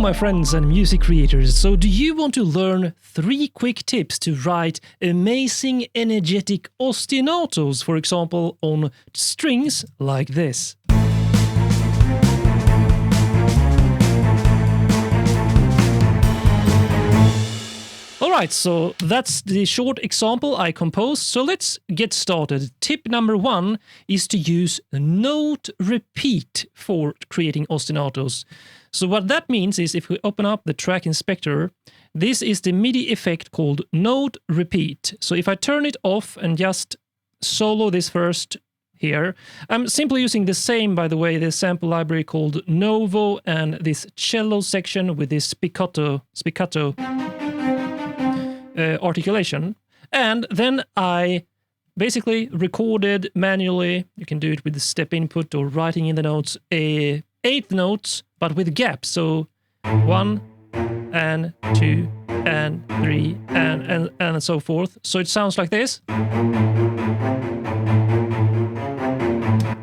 my friends and music creators. So do you want to learn 3 quick tips to write amazing energetic ostinatos, for example, on strings like this? Alright, so that's the short example I composed, so let's get started. Tip number 1 is to use note repeat for creating ostinatos. So what that means is if we open up the track inspector, this is the MIDI effect called note repeat. So if I turn it off and just solo this first here, I'm simply using the same, by the way, the sample library called Novo and this cello section with this spiccato articulation. And then I basically recorded manually, you can do it with the step input or writing in the notes, 8 notes, but with gaps. So 1 and 2 and 3 and so forth. So it sounds like this.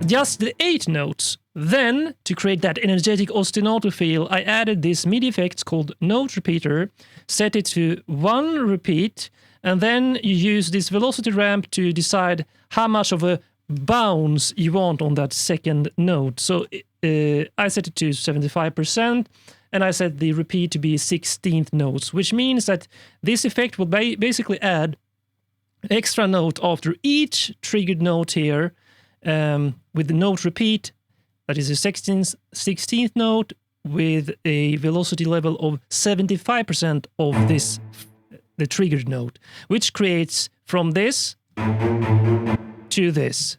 Just the 8 notes. Then, to create that energetic ostinato feel, I added this MIDI effect called Note Repeater, set it to 1 repeat, and then you use this velocity ramp to decide how much of a bounce you want on that second note. So I set it to 75%, and I set the repeat to be 16th notes, which means that this effect will basically add extra note after each triggered note here, with the note repeat. That is a 16th note with a velocity level of 75% of this, the triggered note, which creates from this to this.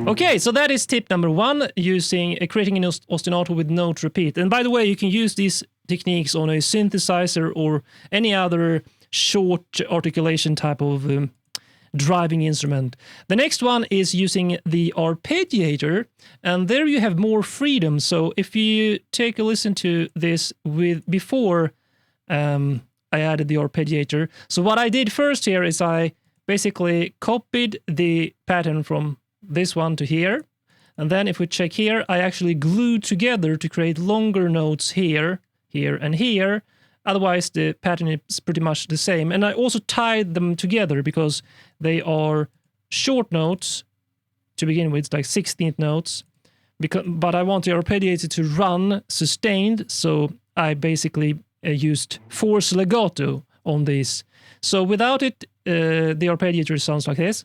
Okay, so that is tip number 1, using creating an ostinato with note repeat. And by the way, you can use these techniques on a synthesizer or any other short articulation type of driving instrument. The next one is using the Arpeggiator, and there you have more freedom. So if you take a listen to this with before I added the Arpeggiator. So what I did first here is I basically copied the pattern from this one to here, and then if we check here, I actually glued together to create longer notes here, here, and here. Otherwise, the pattern is pretty much the same. And I also tied them together because they are short notes to begin with, like 16th notes. But I want the arpeggiator to run sustained, so I basically used force legato on this. So without it, the arpeggiator sounds like this.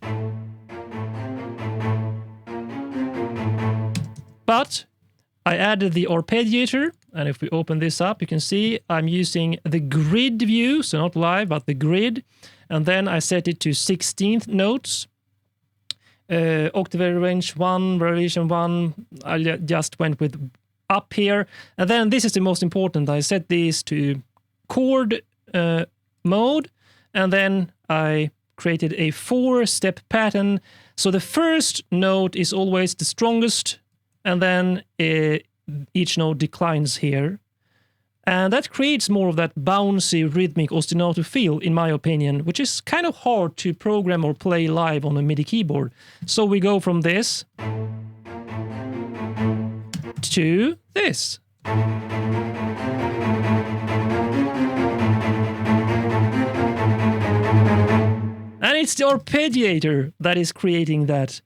But I added the arpeggiator, and if we open this up, you can see I'm using the grid view, so not live, but the grid. And then I set it to 16th notes. Octave range 1, variation 1, I just went with up here. And then this is the most important. I set these to chord mode, and then I created a 4-step pattern. So the first note is always the strongest, and then each note declines here. And that creates more of that bouncy rhythmic ostinato feel, in my opinion, which is kind of hard to program or play live on a MIDI keyboard. So we go from this to this. And it's the arpeggiator that is creating that,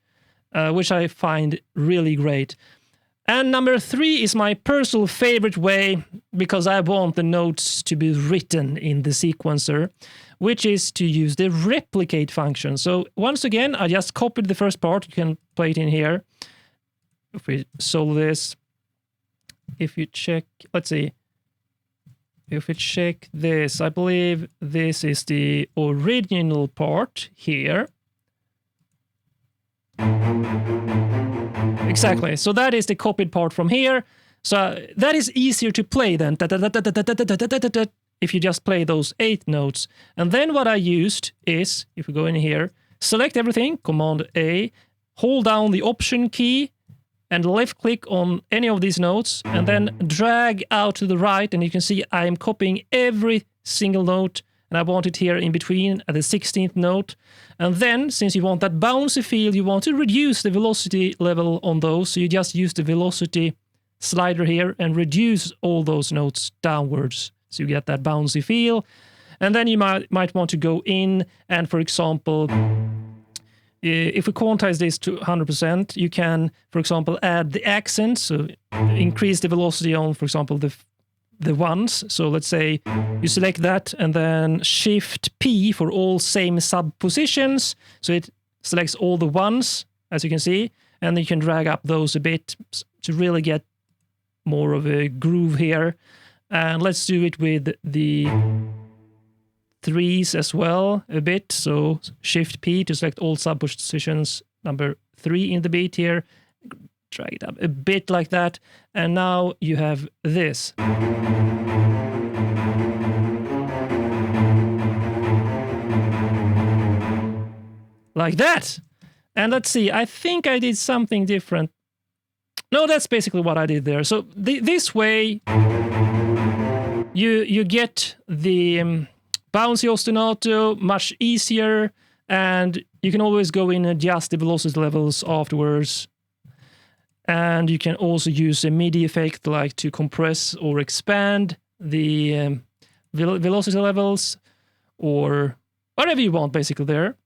which I find really great. And number 3 is my personal favorite way, because I want the notes to be written in the sequencer, which is to use the replicate function. So once again, I just copied the first part. You can play it in here. If we solve this, if you check, let's see. If we check this, I believe this is the original part here. Exactly. So that is the copied part from here. So that is easier to play than if you just play those 8 notes. And then what I used is, if we go in here, select everything, Command A, hold down the Option key, and left click on any of these notes, and then drag out to the right, and you can see I am copying every single note and I want it here in between at the 16th note. And then, since you want that bouncy feel, you want to reduce the velocity level on those, so you just use the velocity slider here and reduce all those notes downwards, so you get that bouncy feel. And then you might want to go in and, for example, if we quantize this to 100%, you can, for example, add the accents, so increase the velocity on, for example, the ones. So let's say you select that and then Shift P for all same sub positions. So it selects all the ones, as you can see, and you can drag up those a bit to really get more of a groove here. And let's do it with the threes as well a bit. So Shift P to select all sub positions, number 3 in the beat here. Drag it up a bit like that, and now you have this. Like that. And let's see, I think I did something different. No, that's basically what I did there. So this way you get the bouncy ostinato much easier, and you can always go in and adjust the velocity levels afterwards. And you can also use a MIDI effect like to compress or expand the velocity levels, or whatever you want basically there.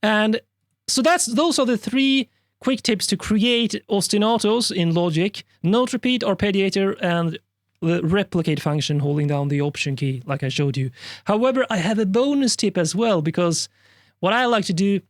And so those are the 3 quick tips to create ostinatos in Logic: note repeat, arpeggiator, and the replicate function holding down the option key like I showed you. However, I have a bonus tip as well, because what I like to do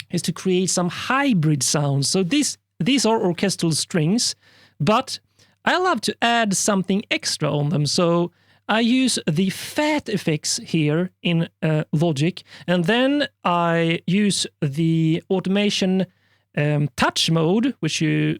is to create some hybrid sounds. So these are orchestral strings, but I love to add something extra on them. So I use the fat effects here in Logic, and then I use the automation touch mode, which you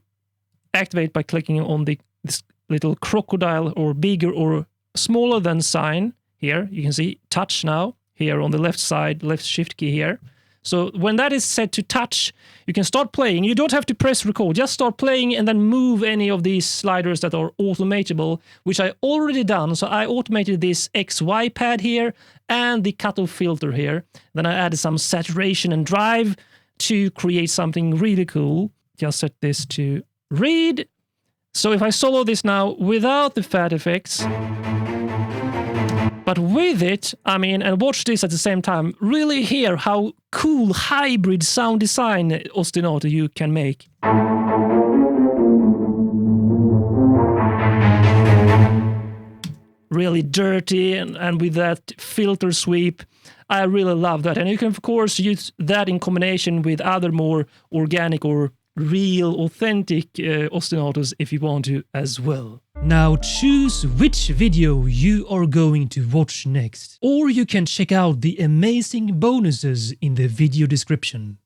activate by clicking on this little crocodile or bigger or smaller than sign here. You can see touch now here on the left side, left shift key here. So when that is set to touch, you can start playing. You don't have to press record, just start playing and then move any of these sliders that are automatable, which I already done. So I automated this XY pad here and the cutoff filter here. Then I added some saturation and drive to create something really cool. Just set this to read. So if I solo this now without the fat effects, but with it, I mean, and watch this at the same time, really hear how cool hybrid sound design ostinato you can make. Really dirty and with that filter sweep. I really love that. And you can, of course, use that in combination with other more organic or real, authentic ostinatos if you want to as well. Now choose which video you are going to watch next, or you can check out the amazing bonuses in the video description.